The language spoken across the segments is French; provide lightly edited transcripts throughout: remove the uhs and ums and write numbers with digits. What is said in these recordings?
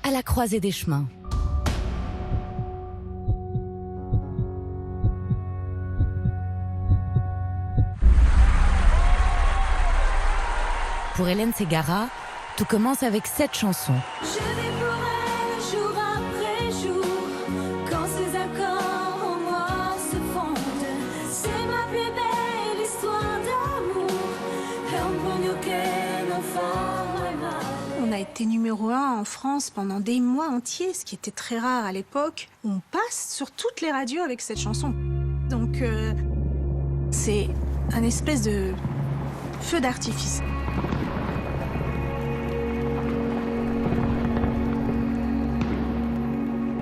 À la croisée des chemins. Pour Hélène Ségara, tout commence avec cette chanson. Je vais pour elle jour après jour, quand ces accords en moi se fondent. C'est ma plus belle histoire d'amour, un pogno che non fa mai male. On a été numéro 1 en France pendant des mois entiers, ce qui était très rare à l'époque. On passe sur toutes les radios avec cette chanson. Donc c'est un espèce de feu d'artifice.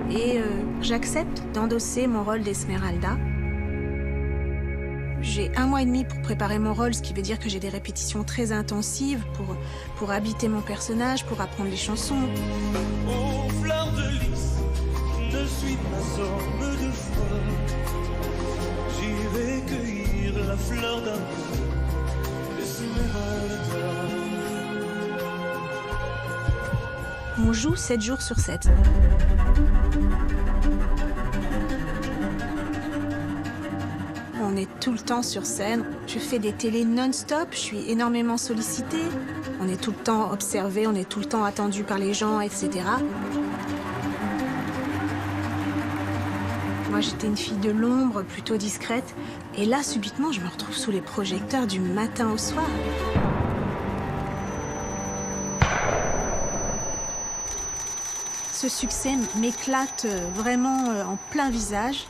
Et j'accepte d'endosser mon rôle d'Esmeralda. J'ai 1 mois et demi pour préparer mon rôle, ce qui veut dire que j'ai des répétitions très intensives pour habiter mon personnage, pour apprendre les chansons. Ô fleur de lys, ne suis pas homme de foi. J'irai cueillir la fleur d'amour, Esmeralda. On joue 7 jours sur 7. On est tout le temps sur scène. Je fais des télés non-stop, je suis énormément sollicitée. On est tout le temps observé, on est tout le temps attendu par les gens, etc. Moi, j'étais une fille de l'ombre, plutôt discrète. Et là, subitement, je me retrouve sous les projecteurs du matin au soir. Ce succès m'éclate vraiment en plein visage.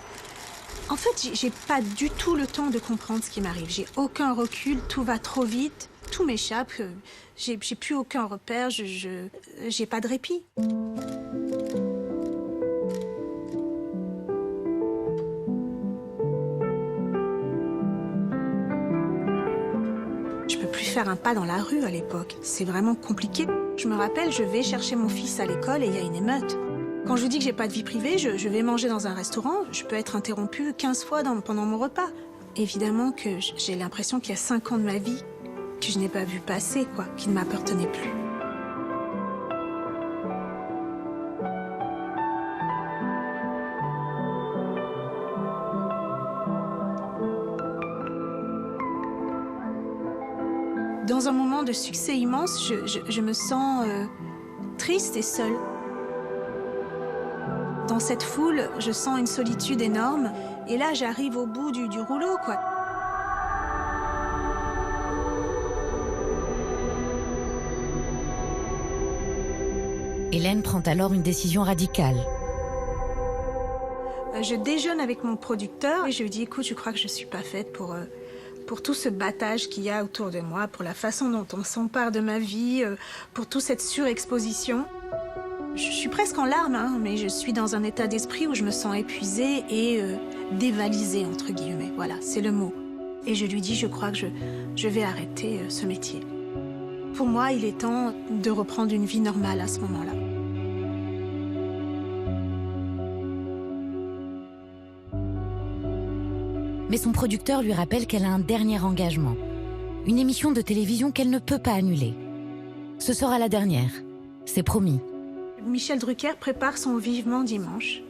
En fait, j'ai pas du tout le temps de comprendre ce qui m'arrive. J'ai aucun recul, tout va trop vite, tout m'échappe. J'ai plus aucun repère, j'ai pas de répit. Je peux plus faire un pas dans la rue à l'époque. C'est vraiment compliqué. Je me rappelle, je vais chercher mon fils à l'école et il y a une émeute. Quand je vous dis que j'ai pas de vie privée, je vais manger dans un restaurant, je peux être interrompue 15 fois pendant mon repas. Évidemment que j'ai l'impression qu'il y a 5 ans de ma vie que je n'ai pas vu passer, quoi, qui ne m'appartenait plus. Dans un moment de succès immense, je me sens triste et seule. Dans cette foule, je sens une solitude énorme. Et là, j'arrive au bout du rouleau, quoi. Hélène prend alors une décision radicale. Je déjeune avec mon producteur et je lui dis, écoute, je crois que je suis pas faite pour tout ce battage qu'il y a autour de moi, pour la façon dont on s'empare de ma vie, pour toute cette surexposition. Je suis presque en larmes, hein, mais je suis dans un état d'esprit où je me sens épuisée et dévalisée, entre guillemets. Voilà, c'est le mot. Et je lui dis, je crois que je vais arrêter ce métier. Pour moi, il est temps de reprendre une vie normale à ce moment-là. Mais son producteur lui rappelle qu'elle a un dernier engagement. Une émission de télévision qu'elle ne peut pas annuler. Ce sera la dernière, c'est promis. Michel Drucker prépare son Vivement Dimanche.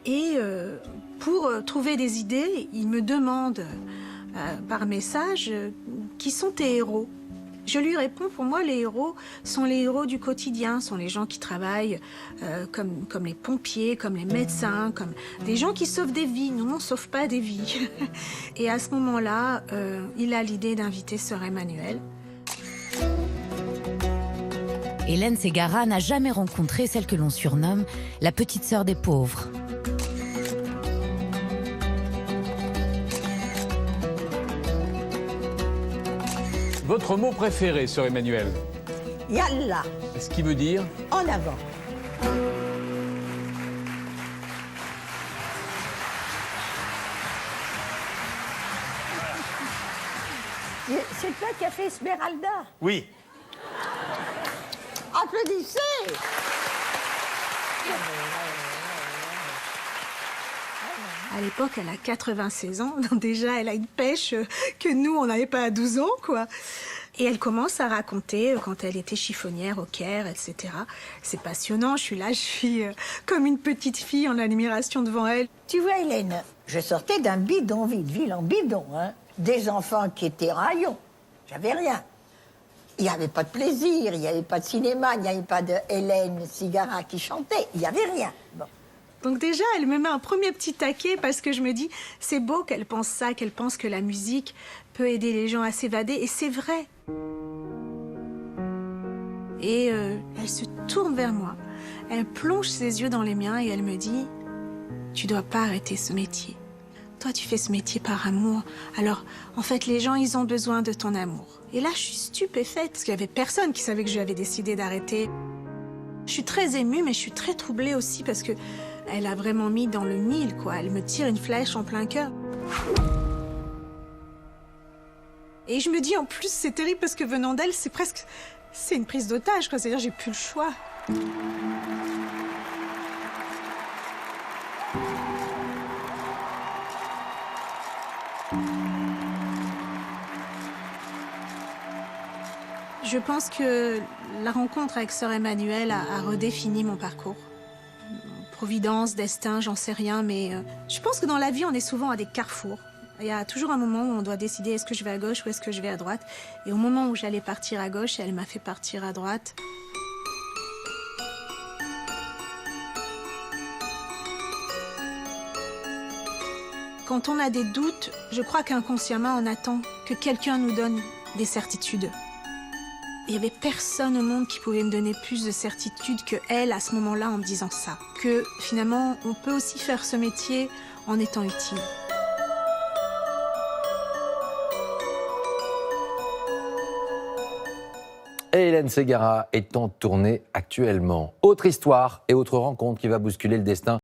Et pour trouver des idées, il me demande par message qui sont tes héros. Je lui réponds, pour moi, les héros sont les héros du quotidien, sont les gens qui travaillent comme les pompiers, comme les médecins, comme des gens qui sauvent des vies. Nous, on ne sauve pas des vies. Et à ce moment-là, il a l'idée d'inviter sœur Emmanuelle. Hélène Ségara n'a jamais rencontré celle que l'on surnomme la petite sœur des pauvres. Votre mot préféré, sœur Emmanuelle? Yallah, Ce qui veut dire? en avant. C'est toi qui as fait Esmeralda. Oui. Applaudissez. À l'époque, elle a 96 ans. Donc déjà, elle a une pêche que nous, on n'avait pas à 12 ans, quoi. Et elle commence à raconter quand elle était chiffonnière au Caire, etc. C'est passionnant, je suis là, je suis comme une petite fille en admiration devant elle. Tu vois, Hélène, je sortais d'un bidonville, ville en bidon, hein. Des enfants qui étaient raillons. J'avais rien. Il n'y avait pas de plaisir, il n'y avait pas de cinéma, il n'y avait pas de Hélène Cigara qui chantait, il n'y avait rien. Bon. Donc déjà, elle me met un premier petit taquet parce que je me dis, c'est beau qu'elle pense ça, qu'elle pense que la musique peut aider les gens à s'évader, et c'est vrai. Et elle se tourne vers moi, elle plonge ses yeux dans les miens et elle me dit, tu dois pas arrêter ce métier. Toi, tu fais ce métier par amour. Alors, en fait, les gens, ils ont besoin de ton amour. Et là, je suis stupéfaite, parce qu'il y avait personne qui savait que je avais décidé d'arrêter. Je suis très émue, mais je suis très troublée aussi, parce que elle a vraiment mis dans le mille, quoi. Elle me tire une flèche en plein cœur. Et je me dis, en plus, c'est terrible, parce que venant d'elle, c'est une prise d'otage, quoi. C'est-à-dire, j'ai plus le choix. Je pense que la rencontre avec sœur Emmanuelle a redéfini mon parcours. Providence, destin, j'en sais rien, mais je pense que dans la vie, on est souvent à des carrefours. Il y a toujours un moment où on doit décider est-ce que je vais à gauche ou est-ce que je vais à droite. Et au moment où j'allais partir à gauche, elle m'a fait partir à droite. Quand on a des doutes, je crois qu'inconsciemment, on attend que quelqu'un nous donne des certitudes. Il n'y avait personne au monde qui pouvait me donner plus de certitude que elle à ce moment-là en me disant ça. Que finalement, on peut aussi faire ce métier en étant utile. Et Hélène Ségara est en tournée actuellement. Autre histoire et autre rencontre qui va bousculer le destin